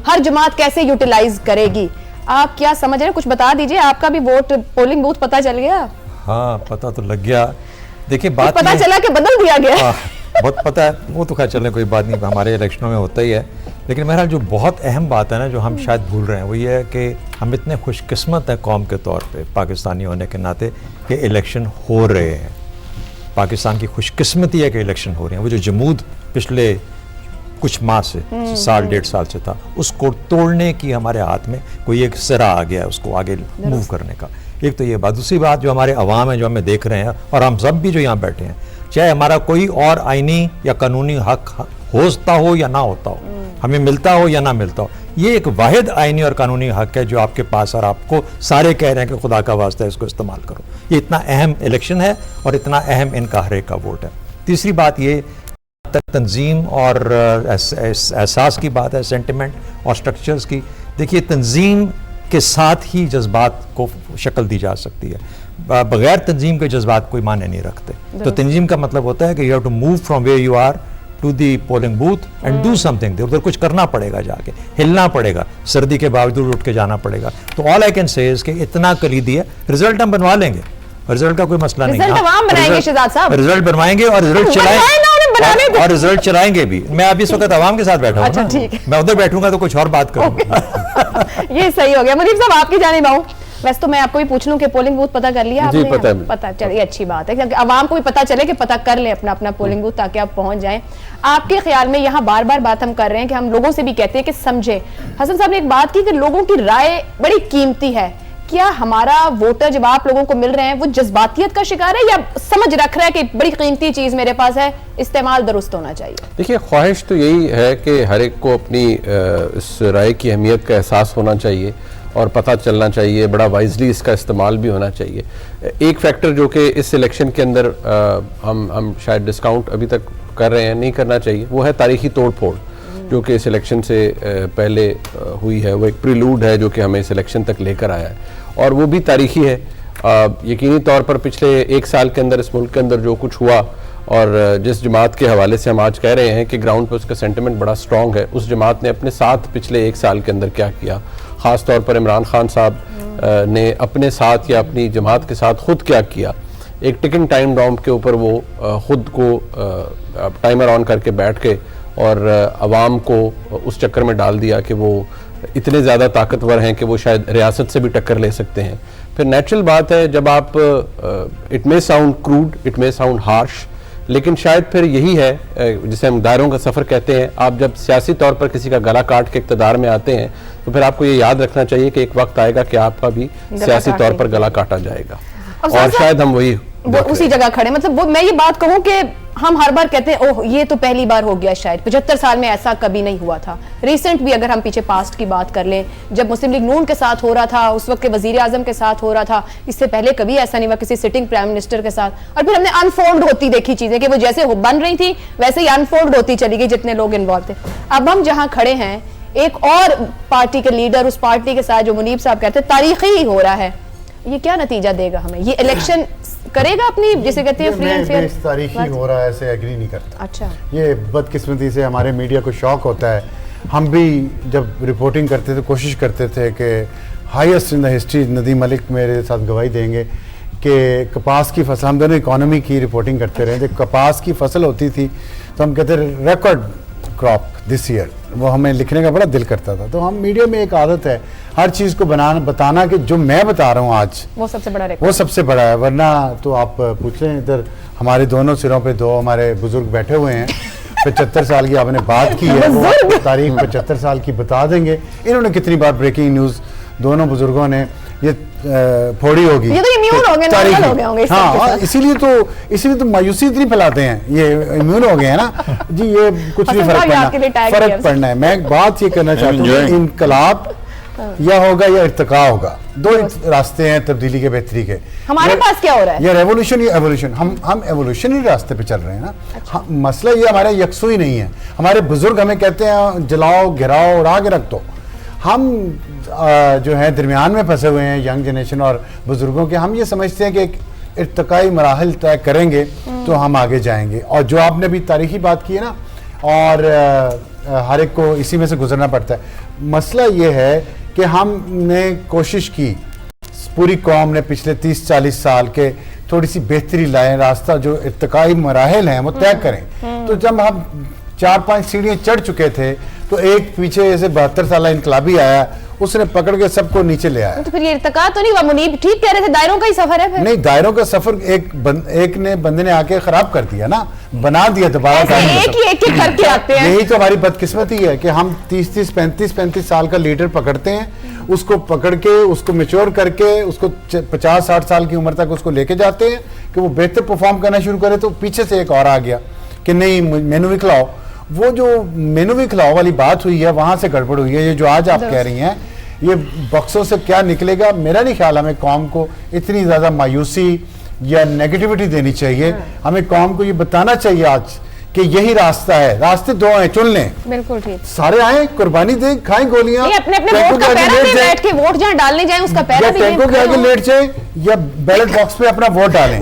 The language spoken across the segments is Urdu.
ہر جماعت کیسے یوٹیلائز کرے گی. آپ کیا سمجھ رہے ہیں, کچھ بتا دیجئے. آپ کا بھی ووٹ پولنگ بوتھ پتہ چل گیا؟ ہاں پتہ تو لگ گیا. دیکھیں بات پتہ چلا کہ بدل دیا گیا. بہت پتہ ہے, وہ تو خیر چلیں کوئی بات نہیں, ہمارے الیکشنوں میں ہوتا ہی ہے. لیکن بہرحال جو بہت اہم بات ہے نا, جو ہم شاید بھول رہے ہیں, وہ یہ ہے کہ ہم اتنے خوش قسمت ہیں قوم کے طور پہ, پاکستانی ہونے کے ناطے, کہ الیکشن ہو رہے ہیں. پاکستان کی خوش قسمتی ہے کہ الیکشن ہو رہے ہیں. وہ جو جمود پچھلے کچھ ماہ سے, سال ڈیڑھ سال سے تھا, اس کو توڑنے کی ہمارے ہاتھ میں کوئی ایک سرا آ گیا ہے اس کو آگے موو کرنے کا. ایک تو یہ بات. دوسری بات, جو ہمارے عوام ہیں جو ہمیں دیکھ رہے ہیں, اور ہم سب بھی جو یہاں بیٹھے ہیں, چاہے ہمارا کوئی اور آئینی یا قانونی حق ہوتا ہو یا نہ ہوتا ہو, ہمیں ملتا ہو یا نہ ملتا ہو, یہ ایک واحد آئینی اور قانونی حق ہے جو آپ کے پاس, اور آپ کو سارے کہہ رہے ہیں کہ خدا کا واسطہ ہے اس کو استعمال کرو. یہ اتنا اہم الیکشن ہے اور اتنا اہم ان کا ہر ایک کا ووٹ ہے. تیسری بات یہ تنظیم اور احساس کی بات ہے, سینٹیمنٹ اور سٹرکچرز کی. دیکھیے تنظیم کے ساتھ ہی جذبات کو شکل دی جا سکتی ہے, بغیر تنظیم کے جذبات کوئی معنی نہیں رکھتے. تو تنظیم کا مطلب ہوتا ہے کہ you have to move from where you are to the polling booth and do something. ادھر کچھ کرنا پڑے گا, جا کے ہلنا پڑے گا, سردی کے باوجود اٹھ کے جانا پڑے گا. تو آل آئی کین سے از کہ اتنا کلیدی ہے. رزلٹ ہم بنوا لیں گے, رزلٹ کا کوئی مسئلہ نہیں. رزلٹ عوام بنائیں گے شہزاد صاحب, رزلٹ بنوائیں گے اور رزلٹ چلائیں اور رزلٹ چلائیں گے بھی. میں اب اس وقت عوام کے ساتھ بیٹھا ہوں نا, میں ادھر بیٹھوں گا تو کچھ اور بات کروں گا. یہ صحیح ہو گیا. مجیب صاحب آپ کی جانب آؤں. ویسے تو میں آپ کو بھی پوچھ لوں کہ پولنگ بوتھ پتہ کر لیا آپ نے؟ جی پتہ, چلیے اچھی بات ہے کہ عوام کو بھی پتہ چلے کہ پتہ کر لیں اپنا اپنا پولنگ بوتھ تاکہ آپ پہنچ جائیں. آپ کے خیال میں یہاں بار بار بات ہم کر رہے ہیں کہ ہم لوگوں سے بھی کہتے ہیں کہ سمجھیں. حسن صاحب نے ایک بات کی کہ لوگوں کی رائے بڑی قیمتی ہے. کیا ہمارا ووٹر جب آپ لوگوں کو مل رہے ہیں وہ جذباتیت کا شکار ہے یا سمجھ رکھ رہا ہے کہ بڑی قیمتی چیز میرے پاس ہے, استعمال درست ہونا چاہیے؟ دیکھیے خواہش تو یہی ہے کہ ہر ایک کو اپنی اس رائے کی اہمیت کا احساس ہونا چاہیے اور پتہ چلنا چاہیے, بڑا وائزلی اس کا استعمال بھی ہونا چاہیے. ایک فیکٹر جو کہ اس الیکشن کے اندر ہم شاید ڈسکاؤنٹ ابھی تک کر رہے ہیں, نہیں کرنا چاہیے, وہ ہے تاریخی توڑ پھوڑ جو کہ اس الیکشن سے پہلے ہوئی ہے. وہ ایک پریلوڈ ہے جو کہ ہمیں اس الیکشن تک لے کر آیا ہے, اور وہ بھی تاریخی ہے. یقینی طور پر پچھلے ایک سال کے اندر اس ملک کے اندر جو کچھ ہوا, اور جس جماعت کے حوالے سے ہم آج کہہ رہے ہیں کہ گراؤنڈ پہ اس کا سینٹیمنٹ بڑا سٹرونگ ہے, اس جماعت نے اپنے ساتھ پچھلے ایک سال کے اندر کیا کیا, خاص طور پر عمران خان صاحب نے اپنے ساتھ یا اپنی جماعت کے ساتھ خود کیا کیا. ایک ٹکنگ ٹائم بام کے اوپر وہ خود کو ٹائمر آن کر کے بیٹھ کے اور عوام کو اس چکر میں ڈال دیا کہ وہ اتنے زیادہ طاقتور ہیں کہ وہ شاید ریاست سے بھی ٹکر لے سکتے ہیں. پھر نیچرل بات ہے جب آپ اٹ میں ساؤنڈ کروڈ, اٹ میں ساؤنڈ ہارش, لیکن شاید پھر یہی ہے جسے ہم دائروں کا سفر کہتے ہیں. آپ جب سیاسی طور پر کسی کا گلا کاٹ کے اقتدار میں آتے ہیں تو پھر آپ کو یہ یاد رکھنا چاہیے کہ ایک وقت آئے گا کہ آپ کا بھی سیاسی طور پر گلا کاٹا جائے گا, اور شاید ہم وہی اسی جگہ کھڑے. مطلب میں یہ بات کہوں کہ ہم ہر بار کہتے ہیں اوہ یہ تو پہلی بار ہو گیا, شاید 75 سال میں ایسا کبھی نہیں ہوا تھا. ریسنٹ بھی اگر ہم پیچھے پاسٹ کی بات کر لیں, جب مسلم لیگ نون کے ساتھ ہو رہا تھا, اس وقت کے وزیر اعظم کے ساتھ ہو رہا تھا, اس سے پہلے کبھی ایسا نہیں ہوا کسی سٹنگ پرائم منسٹر کے ساتھ. اور پھر ہم نے انفولڈ ہوتی دیکھی چیزیں کہ وہ جیسے بن رہی تھی ویسے ہی انفولڈ ہوتی چلی گئی جتنے لوگ انوالو تھے. اب ہم جہاں کھڑے ہیں ایک اور پارٹی کے لیڈر اس پارٹی کے ساتھ جو منیب صاحب کہتے ہیں تاریخی ہی ہو رہا ہے, یہ کیا نتیجہ دے گا ہمیں؟ یہ الیکشن کرے گا اپنی جسے کہتے ہیں فری اینڈ فیئر؟ تاریخی ہو رہا ہے ایسے ایگری نہیں کرتا. اچھا, یہ بدقسمتی سے ہمارے میڈیا کو شوق ہوتا ہے. ہم بھی جب رپورٹنگ کرتے تھے کوشش کرتے تھے کہ highest in the history, Nadeem Malik میرے ساتھ گواہی دیں گے کہ کپاس کی فصل, ہم دونوں اکانومی کی رپورٹنگ کرتے رہے, جب کپاس کی فصل ہوتی تھی تو ہم کہتے ریکارڈ کراپ دس ایئر, وہ ہمیں لکھنے کا بڑا دل کرتا تھا. تو ہم میڈیا میں ایک عادت ہے ہر چیز کو بتانا کہ جو میں بتا رہا ہوں آج وہ سب سے بڑا وہ سب سے بڑا ہے. ورنہ تو آپ پوچھ لیں, ادھر ہمارے دونوں سروں پہ دو ہمارے بزرگ بیٹھے ہوئے ہیں, 75 سال کی آپ نے بات کی ہے, وہ تاریخ 75 سال کی بتا دیں گے. انہوں نے کتنی بار بریکنگ نیوز دونوں بزرگوں نے یہ پھوڑی ہوگی, ہاں اسی لیے تو مایوسی اتنی پھیلاتے ہیں, یہ امیون ہو گئے ہیں نا جی, یہ کچھ بھی فرق پڑنا ہے. میں ایک بات یہ کرنا چاہتا ہوں, انقلاب یا ہوگا یا ارتقاء ہوگا, دو راستے ہیں تبدیلی کے, بہتری کے. ہمارے پاس کیا ہو رہا ہے؟ یہ ریولوشن یا ایوولوشن, ہم ایوولوشنری راستے پہ چل رہے ہیں نا. مسئلہ یہ ہمارا یکسوئی نہیں ہے. ہمارے بزرگ ہمیں کہتے ہیں جلاؤ گھراؤ اور آگے رکھ دو, ہم جو ہیں درمیان میں پھنسے ہوئے ہیں ینگ جنریشن اور بزرگوں کے. ہم یہ سمجھتے ہیں کہ ایک ارتقائی مراحل طے کریں گے تو ہم آگے جائیں گے. اور جو آپ نے بھی تاریخی بات کی ہے نا, اور ہر ایک کو اسی میں سے گزرنا پڑتا ہے. مسئلہ یہ ہے کہ ہم نے کوشش کی, پوری قوم نے پچھلے 30-40 سال کے تھوڑی سی بہتری لائیں, راستہ جو ارتقائی مراحل ہیں وہ طے کریں. تو جب ہم 4-5 سیڑھیاں چڑھ چکے تھے تو ایک پیچھے ایسے 72 سالہ انقلابی آیا, اس نے پکڑ کے سب کو نیچے لے آیا. تو پھر یہ ارتقا تو نہیں ہوا, منیب ٹھیک کہہ رہے تھے دائروں کا ہی سفر ہے پھر. نہیں, دائروں کا سفر ایک نے بندے نے آ کے خراب کر دیا نا, بنا دیا دوبارہ. ایک کر کے آتے ہیں. یہی تو ہماری بدقسمتی ہے کہ ہم 30-35 سال کا لیڈر پکڑتے ہیں, اس کو پکڑ کے اس کو میچور کر کے اس کو 50-60 سال کی عمر تک اس کو لے کے جاتے ہیں کہ وہ بہتر پرفارم کرنا شروع کرے, تو پیچھے سے ایک اور آ گیا کہ نہیں مینو بھی کھلاؤ. وہ جو مینو بھی کھلاؤ والی بات ہوئی ہے وہاں سے گڑبڑ ہوئی ہے. یہ جو آج آپ کہہ رہی ہیں یہ بکسوں سے کیا نکلے گا, میرا نہیں خیال ہمیں قوم کو اتنی زیادہ مایوسی یا نیگیٹیوٹی دینی چاہیے. ہمیں قوم کو یہ بتانا چاہیے آج کہ یہی راستہ ہے, راستے 2 ہیں, چن لیں. بالکل ٹھیک, سارے آئیں, قربانی دیں, کھائیں گولیاں, اپنے ووٹ کا پہلا بھی بیٹھ کے ووٹ جہاں ڈالنے جائیں اس کا پہلا بھی ٹینکوں کے آگے لیٹ جائیں یا بیلٹ باکس پہ اپنا ووٹ ڈالیں.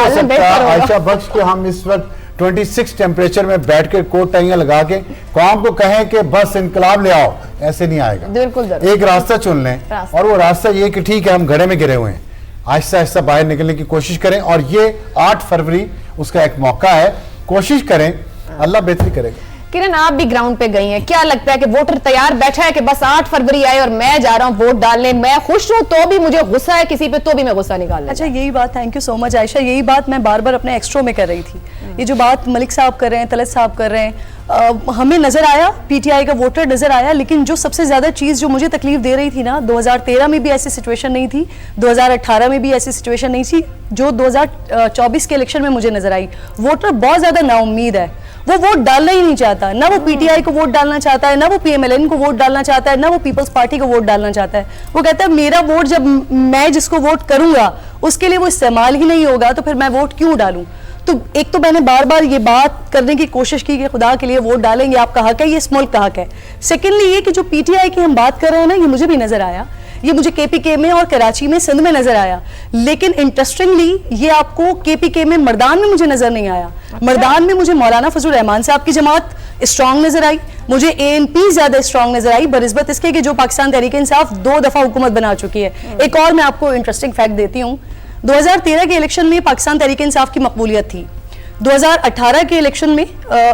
عائشہ بخش کہ ہم اس وقت 26 ٹیمپریچر میں بیٹھ کے کوٹ ٹائیاں لگا کے قوم کو کہیں کہ بس انقلاب لے آؤ, ایسے نہیں آئے گا. بالکل ایک راستہ چن لیں, اور وہ راستہ یہ کہ ٹھیک ہے ہم گھڑے میں گرے ہوئے ہیں, آہستہ آہستہ باہر نکلنے کی کوشش کریں. اور یہ 8 فروری اس کا ایک موقع ہے, کوشش کریں, اللہ بہتری کرے گا. کرن آپ بھی گراؤنڈ پہ گئی ہیں, کیا لگتا ہے کہ ووٹر تیار بیٹھا ہے کہ بس 8 فروری آئے اور میں جا رہا ہوں ووٹ ڈالنے, میں خوش ہوں تو بھی مجھے غصہ ہے کسی پہ تو بھی میں غصہ نکالنا. اچھا یہی بات, تھینک یو سو مچ عائشہ, یہی بات میں بار بار اپنے ایکسٹرو میں کر رہی تھی. یہ جو بات ملک صاحب کر رہے ہیں, طلعت صاحب کر رہے ہیں, ہمیں نظر آیا پی ٹی آئی کا ووٹر نظر آیا, لیکن جو سب سے زیادہ چیز جو مجھے تکلیف دے رہی تھی نا, 2013 میں بھی ایسی سچویشن نہیں تھی, 2018 میں بھی ایسی سچویشن نہیں تھی, جو 2024 کے الیکشن میں مجھے نظر آئی. ووٹر بہت زیادہ نا امید ہے, وہ ووٹ ڈالنا ہی نہیں چاہتا, نہ وہ پی ٹی آئی کو ووٹ ڈالنا چاہتا ہے, نہ وہ پی ایم ایل این کو ووٹ ڈالنا چاہتا ہے, نہ وہ پیپلز پارٹی کو ووٹ ڈالنا چاہتا ہے. وہ کہتا ہے میرا ووٹ جب میں جس کو ووٹ کروں گا اس کے لیے وہ استعمال ہی نہیں ہوگا تو پھر میں ووٹ کیوں ڈالوں. تو ایک تو میں نے بار بار یہ بات کرنے کی کوشش کی کہ خدا کے لیے ووٹ ڈالیں, یہ آپ کا حق ہے, یہ اس ملک کا حق ہے. سیکنڈلی یہ کہ جو پی ٹی آئی کی ہم بات کر رہے ہیں نا, یہ مجھے بھی نظر آیا, یہ مجھے کے پی کے میں اور کراچی میں, سندھ میں نظر آیا, لیکن انٹرسٹنگلی یہ آپ کو کے پی کے میں مردان میں مجھے نظر نہیں آیا. مردان میں مجھے مولانا فضل الرحمان صاحب کی جماعت اسٹرانگ نظر آئی, مجھے اے این پی زیادہ اسٹرانگ نظر آئی بنسبت اس کے کہ جو پاکستان تحریک انصاف 2 دفعہ حکومت بنا چکی ہے. ایک اور میں آپ کو انٹرسٹنگ فیکٹ دیتی ہوں, 2013 کے الیکشن میں پاکستان تحریک انصاف کی مقبولیت تھی, 2018 کے الیکشن میں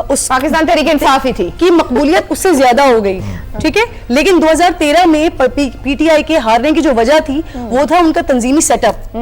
اس پاکستان تحریک انصاف ہی تھی کی مقبولیت اس سے زیادہ ہو گئی, ٹھیک ہے. لیکن 2013 میں پی ٹی آئی کے ہارنے کی جو وجہ تھی وہ تھا ان کا تنظیمی سیٹ اپ,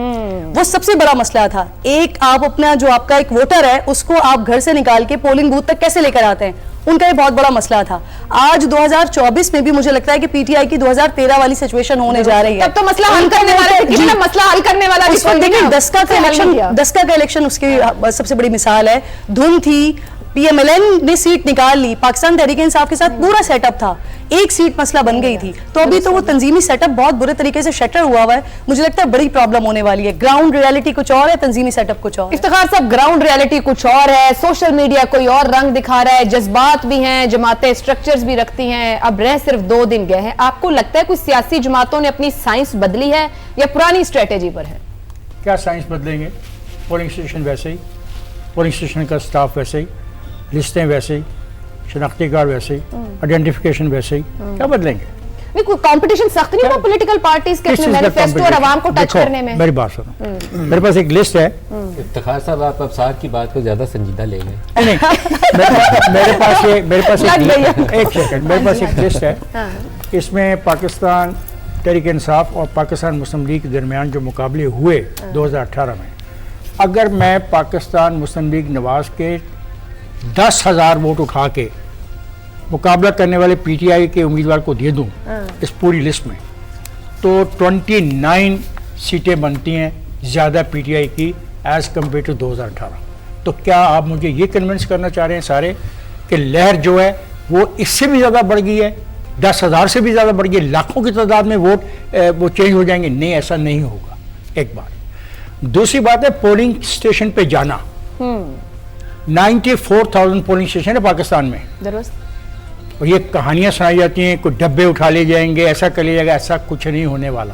وہ سب سے بڑا مسئلہ تھا. ایک آپ اپنا جو آپ کا ایک ووٹر ہے اس کو آپ گھر سے نکال کے پولنگ بوتھ تک کیسے لے کر آتے ہیں, ان کا یہ بہت بڑا مسئلہ تھا. آج 2024 میں بھی مجھے لگتا ہے کہ پی ٹی آئی کی 2013 والی سچویشن ہونے جا رہی ہے. تب تو مسئلہ حل کرنے والا, مسئلہ حل کرنے والا دیکھیں, دسکا کا الیکشن اس کی سب سے بڑی مثال ہے. دھن تھی, پی ایم ایل این نے سیٹ نکال لی, پاکستان تحریک انصاف کے ساتھ پورا سیٹ اپ تھا, ایک سیٹ مسئلہ بن گئی تھی. تو ابھی تو وہ تنظیمی سیٹ اپ بہت برے طریقے سے شٹر ہوا ہے, مجھے لگتا ہے بڑی پرابلم ہونے والی ہے. گراؤنڈ ریالٹی کچھ اور ہے, تنظیمی سیٹ اپ کچھ اور. افتخار صاحب, گراؤنڈ ریالٹی کچھ اور ہے, سوشل میڈیا کوئی اور رنگ دکھا رہا ہے, جذبات بھی ہیں, جماعتیں اسٹرکچرز بھی رکھتی ہیں, اب رہ صرف 2 دن گئے ہیں. آپ کو لگتا ہے کوئی سیاسی جماعتوں نے اپنی سائنس بدلی ہے یا پرانی اسٹریٹجی پر ہے؟ کیا سائنس بدلیں گے؟ پولنگ اسٹیشن ویسے ہی, پولنگ اسٹیشن کا سٹاف ویسے ہی, لسٹیں ویسے ہی, شناختی کارڈ ویسے ہی, آئیڈینٹیفیکیشن ویسے ہی, کیا بدلیں گے؟ نہیں, کوئی کمپٹیشن سخت نہیں ہوا پولیٹیکل پارٹیز کے اپنے مینیفیسٹو اور عوام کو ٹچ کرنے میں؟ میری بات سنو, میرے پاس ایک لسٹ ہے. افتخار صاحب آپ ابصار کی بات کو زیادہ سنجیدہ لے لیں. نہیں, میرے پاس ایک سیکنڈ, میرے پاس ایک لسٹ ہے, اس میں پاکستان تحریک انصاف اور پاکستان مسلم لیگ کے درمیان جو مقابلے ہوئے 2018 میں, اگر میں پاکستان مسلم لیگ نواز کے 10,000 ووٹ اٹھا کے مقابلہ کرنے والے پی ٹی آئی کے امیدوار کو دے دوں اس پوری لسٹ میں, تو 29 سیٹیں بنتی ہیں زیادہ پی ٹی آئی کی ایز کمپیئر ٹو 2018. تو کیا آپ مجھے یہ کنونس کرنا چاہ رہے ہیں سارے کہ لہر جو ہے وہ اس سے بھی زیادہ بڑھ گئی ہے, 10,000 سے بھی زیادہ بڑھ گئی ہے, لاکھوں کی تعداد میں ووٹ وہ چینج ہو جائیں گے؟ نہیں, ایسا نہیں ہوگا. ایک بات. دوسری بات ہے پولنگ اسٹیشن پہ جانا. 94,000 پولنگ اسٹیشن ہے پاکستان میں, درست, اور یہ کہانیاں سنائی جاتی ہیں کوئی ڈبے اٹھا لے جائیں گے, ایسا کر لیا جائے گا, ایسا کچھ نہیں ہونے والا.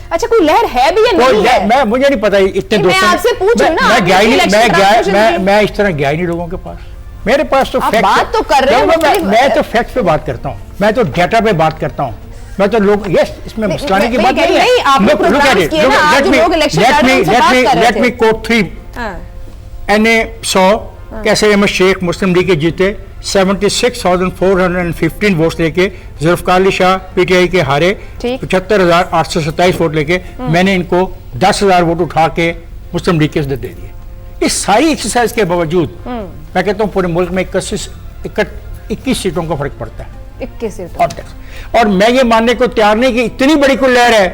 اچھا کوئی لہر ہے بھی یا نہیں ہے؟ مجھے نہیں پتا اتنے دوستوں, میں آپ سے پوچھوں نا, میں اس طرح گیا ہی نہیں لوگوں کے پاس. میرے پاس تو آپ facts بات تو کر رہے ہیں، میں تو فیکٹ پہ بات کرتا ہوں, میں تو ڈیٹا پہ بات کرتا ہوں, میں تو لوگ یس اس میں مسکرانے کی بات نہیں ہے. نہیں، آپ نے پروگرامز کیے نا، آج جو لوگ الیکشن لڑ رہے ہیں ان سے بات کر رہے لیٹ تھے. می کوٹ 3 NA 100 کیسے احمد شیخ مسلم لیگ کے جیتے 76,415 ووٹس لے کے, ذوالفقار علی شاہ PTI کے ہارے 75,827 ووٹ لے کے, میں نے ان کو 10,000 ووٹ اٹھا کے مسلم لیگ کے عزت دے دیے. اس ساری ایکسرسائز کے باوجود میں کہتا ہوں پورے ملک میں 21 سیٹوں کا فرق پڑتا ہے 21 سیٹوں. اور میں یہ ماننے کو تیار نہیں کہ اتنی بڑی کوئی لہر ہے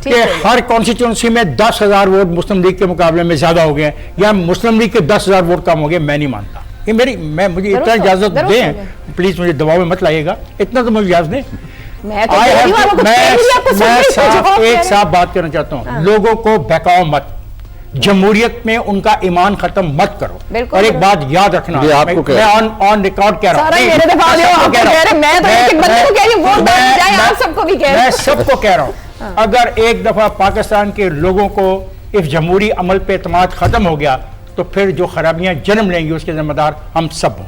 کہ ہر کانسٹیچوئنسی میں 10,000 ووٹ مسلم لیگ کے مقابلے میں زیادہ ہو گئے ہیں یا مسلم لیگ کے 10,000 ووٹ کم ہو گئے. میں نہیں مانتا, یہ مجھے اتنا اجازت دیں پلیز, مجھے دباؤ میں مت لائیے گا, اتنا تو مجھے اجازت دیں. میں ایک صاف بات کرنا چاہتا ہوں, لوگوں کو بہکاؤ مت, جمہوریت میں ان کا ایمان ختم مت کرو. اور ایک بات یاد رکھنا, میں آن ریکارڈ کہہ رہا ہوں, میں سب کو کہہ رہا ہوں, اگر ایک دفعہ پاکستان کے لوگوں کو اس جمہوری عمل پہ اعتماد ختم ہو گیا تو پھر جو خرابیاں جنم لیں گی اس کے ذمہ دار ہم سب ہوں گے.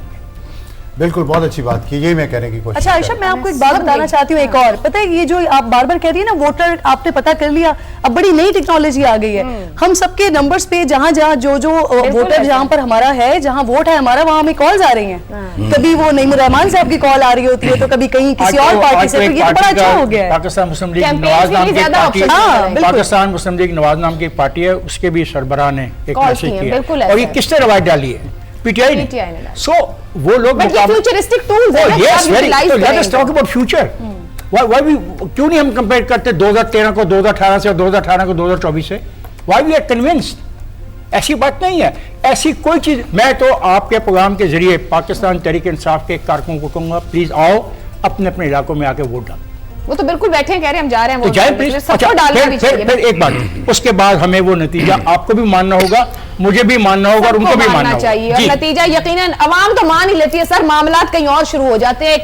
بالکل, بہت اچھی بات کی, یہی میں کہنے کی کوشش. اچھا عائشہ, میں آپ کو ایک بات بتانا چاہتی ہوں, ایک اور پتہ ہے یہ جو آپ بار بار کہہ رہی ہیں نا ووٹر آپ نے پتا کر لیا, اب بڑی نئی ٹیکنالوجی آ گئی ہے, ہم سب کے نمبرز پہ جہاں جو ووٹر جہاں پر ہمارا ہے, جہاں ووٹ ہے ہمارا, وہاں ہمیں کالز آ رہی ہیں. کبھی وہ نعیم الرحمان صاحب کی کال آ رہی ہوتی ہے تو کبھی کہیں کسی اور پارٹی سے, تو یہ تو بڑا اچھا ہو گیا ہے. پاکستان مسلم لیگ نواز نام کی پارٹی, پاکستان مسلم لیگ نواز نام کی پارٹی ہے, اس کے بھی سربراہ نے ایک میسج کیا, اور یہ کس نے روایت ڈالی ہے, PTI نے. سو وہ لوگ کیوں نہیں ہم کمپیئر کرتے 2013 کو 2018 سے اور 2018 کو 2024 سے, وائی وی آر کنونسڈ. ایسی بات نہیں ہے, ایسی کوئی چیز. میں تو آپ کے پروگرام کے ذریعے پاکستان تحریک انصاف کے کارکنوں کو کہوں گا پلیز آؤ اپنے اپنے علاقوں میں آ کے ووٹ ڈالو. وہ تو بالکل بیٹھے ہیں, کہہ رہے ہیں ہم جا رہے ہیں, تو جائیں پلیز. پھر ایک بات, اس کے بعد ہمیں وہ نتیجہ آپ کو بھی ماننا ہوگا, مجھے بھی ماننا ہوگا اور ان کو بھی ماننا چاہیے. اور نتیجہ یقیناً عوام تو مان ہی لیتی ہے سر, معاملات کہیں اور شروع ہو جاتے ہیں.